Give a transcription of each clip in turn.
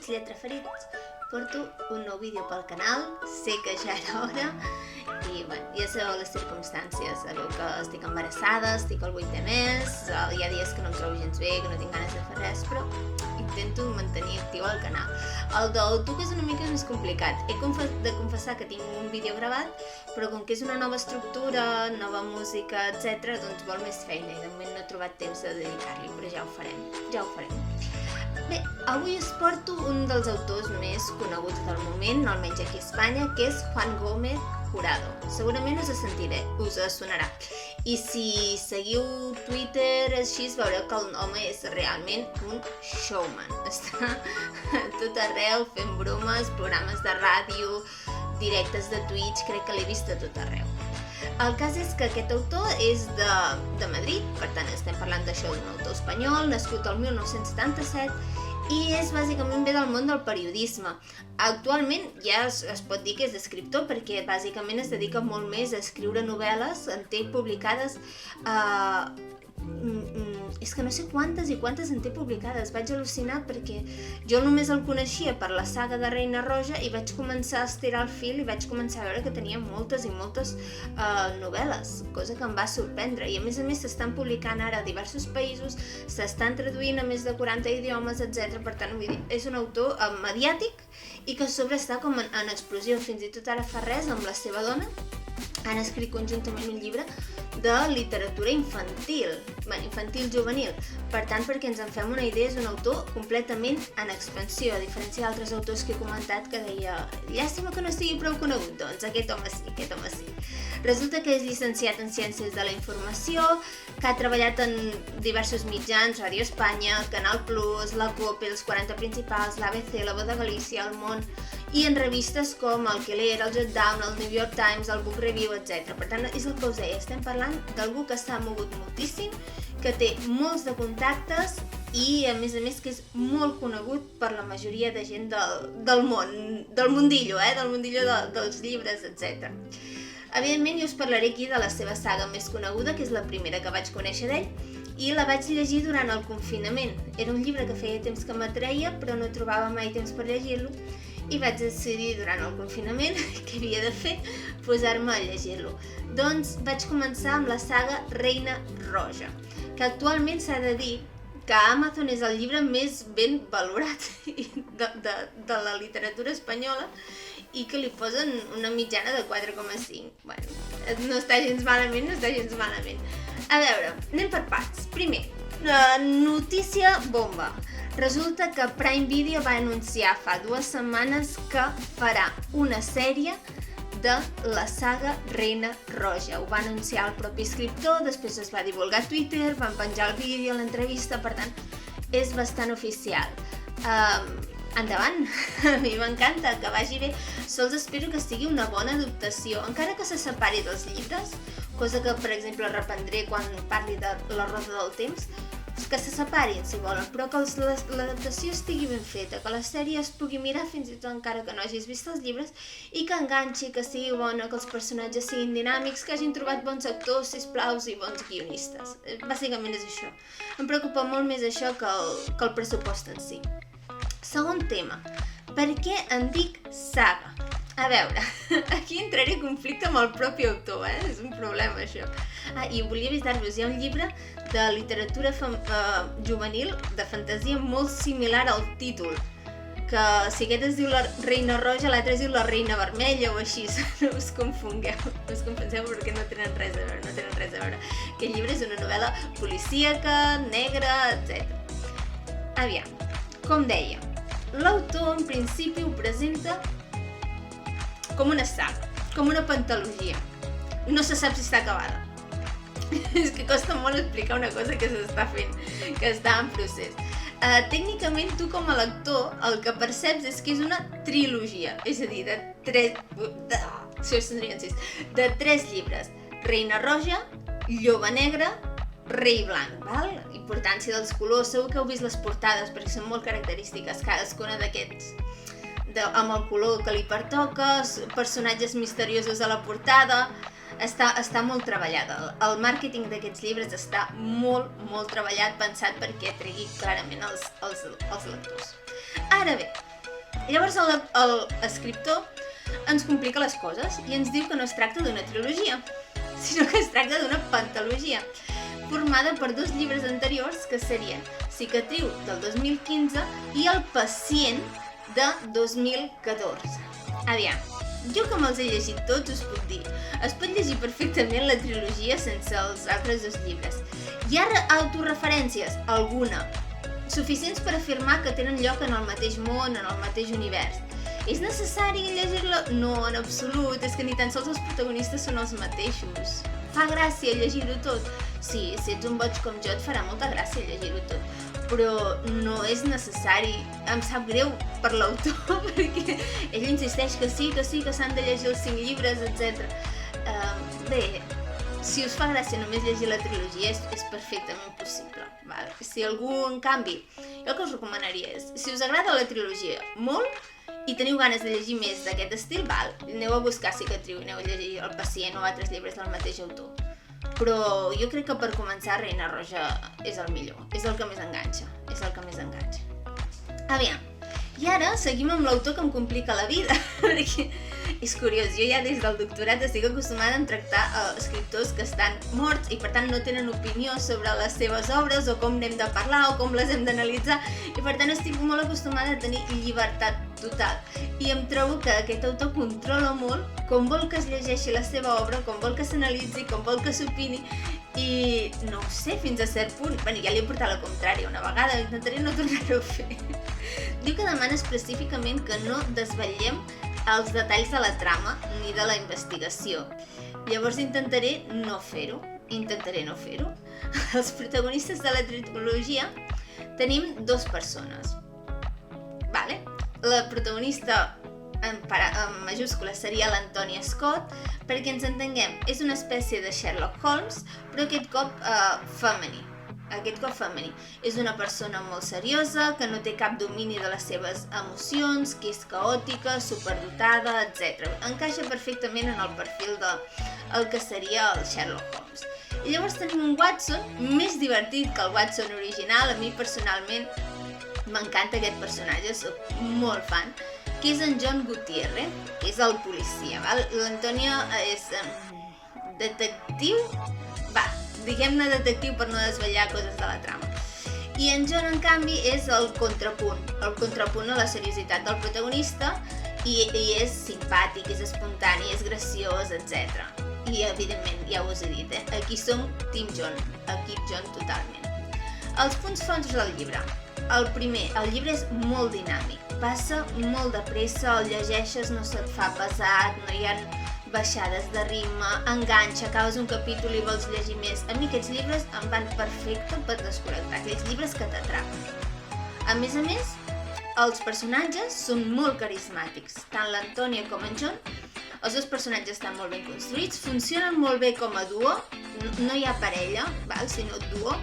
ferits, lletra ferits, porto un nou vídeo pel canal, sé que ja era hora i bueno, ja sabeu les circumstàncies, sabeu que estic embarassada, estic al 8è mes, hi ha dies que no em trobo gens bé, que no tinc ganes de fer res, però intento mantenir actiu el canal. El del YouTube és una mica més complicat, he de confessar que tinc un vídeo gravat, però com que és una nova estructura, nova música, etc., doncs vol més feina i de moment no he trobat temps de dedicar-li, però ja ho farem. Bé, avui us porto un dels autors més coneguts del moment, almenys aquí a Espanya, que és Juan Gómez Jurado. Segurament us sonarà. I si seguiu Twitter així, veureu que el home és realment un showman. Està a tot arreu fent bromes, programes de ràdio, directes de Twitch, crec que l'he vist a tot arreu. El cas és que aquest autor és de Madrid, per tant estem parlant d'això d'un autor espanyol, nascut el 1977, i és bàsicament ve del món del periodisme. Actualment ja es pot dir que és escriptor perquè bàsicament es dedica molt més a escriure novel·les, en té publicades és que no sé quantes i quantes en té publicades, vaig al·lucinar perquè jo només el coneixia per la saga de Reina Roja i vaig començar a estirar el fil i vaig començar a veure que tenia moltes i moltes novel·les, cosa que em va sorprendre i a més s'estan publicant ara a diversos països, s'estan traduint a més de 40 idiomes, etc. Per tant, vull dir, és un autor mediàtic i que a sobre està com en explosió, fins i tot ara fa res amb la seva dona han escrit conjuntament un llibre de literatura infantil juvenil. Per tant, perquè ens en fem una idea, és un autor completament en expansió, a diferència d'altres autors que he comentat que deia llàstima que no sigui prou conegut, doncs aquest home sí. Resulta que és llicenciat en Ciències de la Informació, que ha treballat en diversos mitjans, Ràdio Espanya, Canal Plus, la COPE, els 40 principals, l'ABC, la Voz de Galícia, El Món, i en revistes com el Keller, el Jotdown, el New York Times, el Book Review, etc. Per tant, és el que us deia, estem parlant d'algú que s'ha mogut moltíssim, que té molts de contactes i, a més que és molt conegut per la majoria de gent del món, del mundillo, del mundillo dels llibres, etc. Evidentment, jo us parlaré aquí de la seva saga més coneguda, que és la primera que vaig conèixer d'ell, i la vaig llegir durant el confinament. Era un llibre que feia temps que m'atreia, però no trobava mai temps per llegir-lo, i vaig decidir durant el confinament que havia de fer, posar-me a llegir-lo. Doncs vaig començar amb la saga Reina Roja, que actualment s'ha de dir que Amazon és el llibre més ben valorat de la literatura espanyola i que li posen una mitjana de 4,5. Bueno, no està gens malament. A veure, anem per parts. Primer, notícia bomba. Resulta que Prime Video va anunciar fa 2 setmanes que farà una sèrie de la saga Reina Roja. Ho va anunciar el propi escriptor, després es va divulgar a Twitter, van penjar el vídeo, l'entrevista, per tant, és bastant oficial. Endavant, a mi m'encanta que vagi bé, sols espero que sigui una bona adaptació, encara que se separi dels llibres, cosa que, per exemple, reprendré quan parli de La Roda del Temps, que se separin si volen, però que l'adaptació estigui ben feta, que la sèrie es pugui mirar fins i tot encara que no hagis vist els llibres i que enganxi, que sigui bona, que els personatges siguin dinàmics, que hagin trobat bons actors, sisplau, i bons guionistes. Bàsicament és això. Em preocupa molt més això que el pressupost en si. Segon tema, per què en dic saga? A veure, aquí entraré en conflicte amb el propi autor, és un problema això. I volia avisar-vos, hi ha un llibre de literatura juvenil, de fantasia, molt similar al títol, que si aquest es diu La Reina Roja, l'altre es diu La Reina Vermella o així, no us confongueu, perquè no tenen res a veure. Aquest llibre és una novel·la policíaca, negra, etc. Aviam, com deia, l'autor en principi ho presenta com una saga, com una pentalogia. No se sap si està acabada. És que costa molt explicar una cosa que s'està fent, que està en procés. Tècnicament, tu com a lector, el que perceps és que és una trilogia, és a dir, de 3 llibres. Reina Roja, Lloba Negra, Rei Blanc, val? Importància dels colors, segur que heu vist les portades perquè són molt característiques, cadascuna d'aquests amb el color que li pertoca, personatges misteriosos a la portada, està molt treballada. El màrqueting d'aquests llibres està molt treballat, pensat perquè tregui clarament els lectors. Ara bé, Llavors l'escriptor ens complica les coses i ens diu que no es tracta d'una trilogia, sinó que es tracta d'una pentalogia, formada per 2 llibres anteriors que serien Cicatriu del 2015 i El pacient de 2014. Aviam, jo que me'ls he llegit tots us puc dir, es pot llegir perfectament la trilogia sense els altres 2 llibres. Hi ha autorreferències, alguna, suficients per afirmar que tenen lloc en el mateix món, en el mateix univers. És necessari llegir-la? No, en absolut, és que ni tan sols els protagonistes són els mateixos. Fa gràcia llegir-ho tot? Sí, si ets un boig com jo et farà molta gràcia llegir-ho tot, però no és necessari. Em sap greu per l'autor, perquè ell insisteix que sí, que s'han de llegir els 5 llibres, etc. Bé, si us fa gràcia només llegir la trilogia és perfectament possible. Val? Si algú, en canvi, jo el que us recomanaria és, si us agrada la trilogia molt i teniu ganes de llegir més d'aquest estil, val, aneu a buscar Cicatriu i aneu a llegir El pacient o altres llibres del mateix autor. Però jo crec que per començar Reina Roja és el millor, és el que més enganxa, Aviam, i ara seguim amb l'autor que em complica la vida, perquè és curiós, jo ja des del doctorat estic acostumada a tractar escriptors que estan morts i per tant no tenen opinió sobre les seves obres o com n'hem de parlar o com les hem d'analitzar i per tant estic molt acostumada a tenir llibertat total i em trobo que aquest autor controla molt com vol que es llegeixi la seva obra, com vol que s'analitzi, com vol que s'opini i no ho sé, fins a cert punt. Bé, ja li he portat la contrària una vegada, intentaré no tornar-ho a fer. Diu que demana específicament que no desvetllem els detalls de la trama ni de la investigació. Llavors intentaré no fer-ho. Els protagonistes de la trilogia tenim 2 persones. Vale? La protagonista en majúscules seria l'Antonia Scott, perquè ens entenguem, és una espècie de Sherlock Holmes, però aquest cop femení. És una persona molt seriosa, que no té cap domini de les seves emocions, que és caòtica, superdotada, etc. Encaixa perfectament en el perfil del que seria el Sherlock Holmes. I llavors tenim un Watson més divertit que el Watson original. A mi personalment m'encanta aquest personatge, soc molt fan, que és en John Gutierrez, que és el policia. L'Antonia és detectiu, diguem-ne detectiu per no desvetllar coses de la trama. I en John, en canvi, és el contrapunt a la seriositat del protagonista i és simpàtic, és espontani, és graciós, etc. I, evidentment, ja us he dit, aquí som Team John, equip John totalment. Els punts forts del llibre. El primer, el llibre és molt dinàmic, passa molt de pressa, el llegeixes, no se't fa pesat, no hi ha baixades de ritme, enganxa, acabes un capítol i vols llegir més. A mi aquests llibres em van perfecte per desconnectar, aquells llibres que t'atrapen. A més, els personatges són molt carismàtics, tant l'Antònia com en John. Els 2 personatges estan molt ben construïts, funcionen molt bé com a duo, no hi ha parella, sinó duo,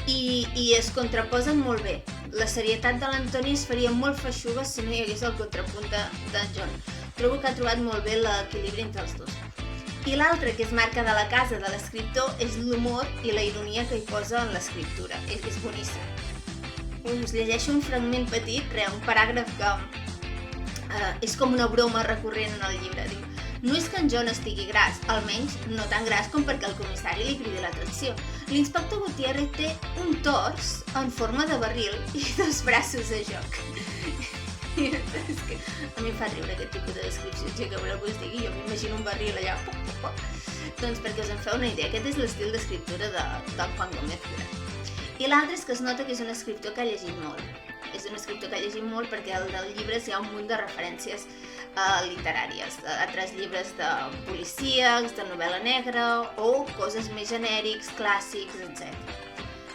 i es contraposen molt bé. La serietat de l'Antònia es faria molt feixuga si no hi hagués el contrapunt de John. Trobo que ha trobat molt bé l'equilibri entre els 2. I l'altre, que és marca de la casa de l'escriptor, és l'humor i la ironia que hi posa en l'escriptura. És boníssim. Us llegeixo un fragment petit, un paràgraf que és com una broma recurrent en el llibre. Diu: no és que en John estigui gras, almenys no tan gras com perquè el comissari li cridi l'atenció. L'inspector Gutiérrez té un tors en forma de barril i 2 braços a joc. És que a mi em fa riure aquest tipus de descripcions, ja que voleu que us digui, jo m'imagino un barril allà, Doncs perquè us en feu una idea, aquest és l'estil d'escriptura del Juan Gómez Jurado. I l'altre és que es nota que és un escriptor que ha llegit molt. És un escriptor que ha llegit molt perquè al dels llibres hi ha un munt de referències literàries, d'altres llibres de policíacs, de novel·la negra o coses més genèrics, clàssics, etc.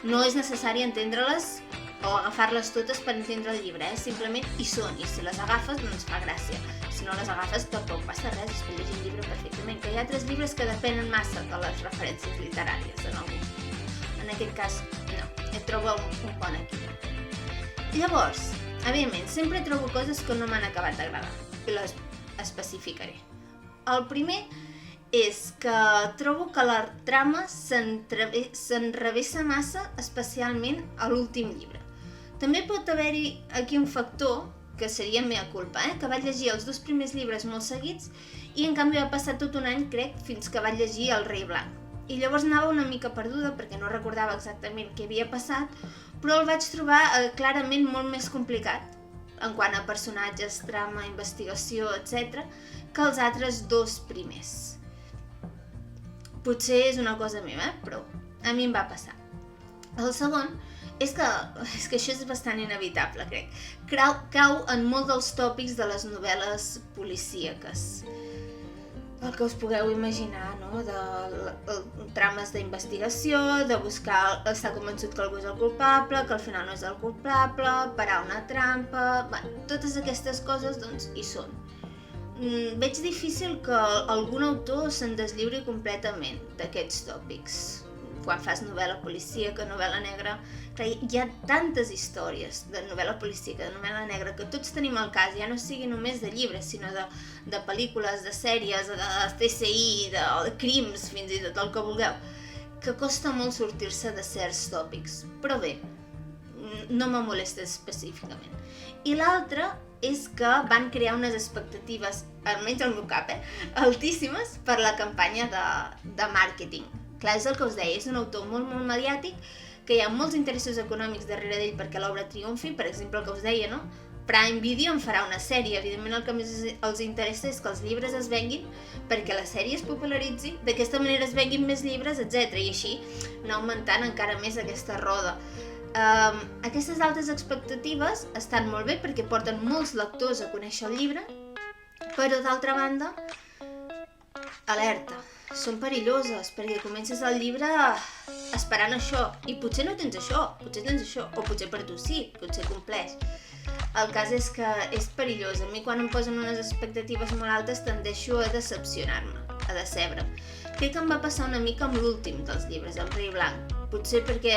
No és necessari entendre-les o agafar-les totes per entendre el llibre, simplement hi són, i si les agafes doncs fa gràcia. Si no les agafes tampoc passa res, es pot llegir el llibre perfectament, que hi ha altres llibres que depenen massa de les referències literàries en algun. En aquest cas, no, trobo un bon equilibri. Llavors, evidentment, sempre trobo coses que no m'han acabat d'agradar, i les especificaré. El primer és que trobo que la trama s'enrevessa massa, especialment a l'últim llibre. També pot haver-hi aquí un factor que seria mea culpa, que vaig llegir els 2 primers llibres molt seguits i en canvi va passar tot un any, crec, fins que vaig llegir El rei blanc. I llavors anava una mica perduda perquè no recordava exactament què havia passat, però el vaig trobar clarament molt més complicat en quant a personatges, trama, investigació, etc., que els altres 2 primers. Potser és una cosa meva, però a mi em va passar. El segon és que això és bastant inevitable, crec. Cau en molt dels tòpics de les novel·les policíaques. El que us pugueu imaginar, no? De trames d'investigació, de buscar, estar convençut que algú és el culpable, que al final no és el culpable, parar una trampa... totes aquestes coses, doncs, hi són. Veig difícil que algun autor se'n deslliuri completament d'aquests tòpics. Quan fas novel·la policíaca, novel·la negra, hi ha tantes històries de novel·la policíaca, de novel·la negra, que tots tenim al cas, ja no sigui només de llibres, sinó de pel·lícules, de sèries, de CSI, de crims, fins i tot el que vulgueu, que costa molt sortir-se de certs tòpics. Però bé, no me molesta específicament. I l'altre és que van crear unes expectatives, almenys al meu cap, altíssimes per la campanya de màrqueting. Clar, és el que us deia, és un autor molt, molt mediàtic, que hi ha molts interessos econòmics darrere d'ell perquè l'obra triomfi, per exemple, el que us deia, no? Prime Video en farà una sèrie, evidentment el que més els interessa és que els llibres es venguin perquè la sèrie es popularitzi, d'aquesta manera es venguin més llibres, etc. I així anar augmentant encara més aquesta roda. Aquestes altes expectatives estan molt bé perquè porten molts lectors a conèixer el llibre, però d'altra banda, alerta, són perilloses perquè comences el llibre esperant això i potser no tens això, potser tens això, o potser per tu sí, potser compleix. El cas és que és perillós. A mi quan em posen unes expectatives molt altes tendeixo a decepcionar-me, a decebre'm. Crec que em va passar una mica amb l'últim dels llibres, El rei blanc. Potser perquè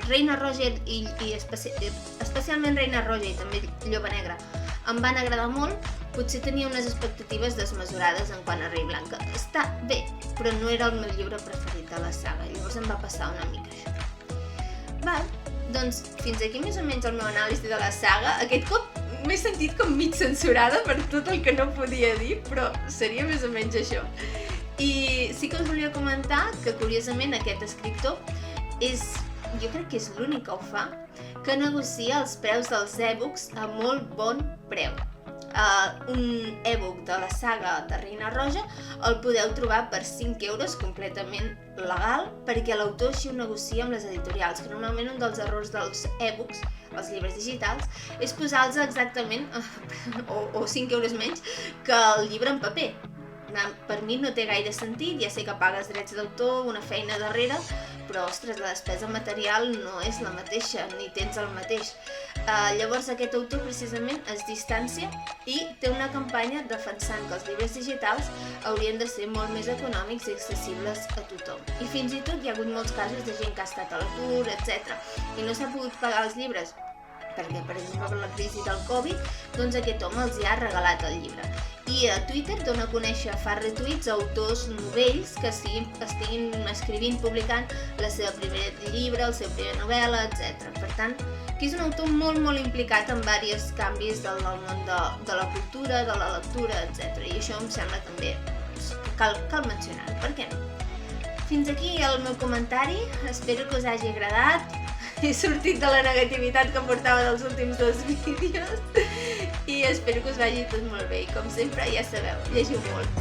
Reina Roja i especialment Reina Roja i també Lloba Negra em van agradar molt, potser tenia unes expectatives desmesurades en quant a Rei Blanc. Està bé, però no era el meu llibre preferit de la saga, llavors em va passar una mica això. Doncs fins aquí més o menys el meu anàlisi de la saga. Aquest cop m'he sentit com mig censurada per tot el que no podia dir, però seria més o menys això. I sí que us volia comentar que curiosament aquest escriptor jo crec que és l'únic que ho fa, que negocia els preus dels e-books a molt bon preu. Un e-book de la saga de Reina Roja el podeu trobar per 5 euros completament legal, perquè l'autor així ho negocia amb les editorials, que normalment un dels errors dels e-books, els llibres digitals, és posar-los exactament o 5 euros menys que el llibre en paper. Per mi no té gaire sentit, ja sé que pagues drets d'autor, una feina darrere, però, ostres, la despesa material no és la mateixa, ni tens el mateix. Llavors aquest autor precisament es distancia i té una campanya defensant que els llibres digitals haurien de ser molt més econòmics i accessibles a tothom. I fins i tot hi ha hagut molts casos de gent que ha estat a l'atur, etc. i no s'ha pogut pagar els llibres, perquè, per exemple, per la crisi del Covid, doncs aquest home els hi ha regalat el llibre. I a Twitter dona a conèixer, fa retuits a autors novells que estiguin escrivint, publicant el seu primer llibre, la seva primera novel·la, etc. Per tant, que és un autor molt, molt implicat en diversos canvis del món de la cultura, de la lectura, etc. I això em sembla també que cal mencionar, per què no? Fins aquí el meu comentari, espero que us hagi agradat. He sortit de la negativitat que portava dels últims 2 vídeos i espero que us vagi tot molt bé i com sempre ja sabeu, llegiu molt.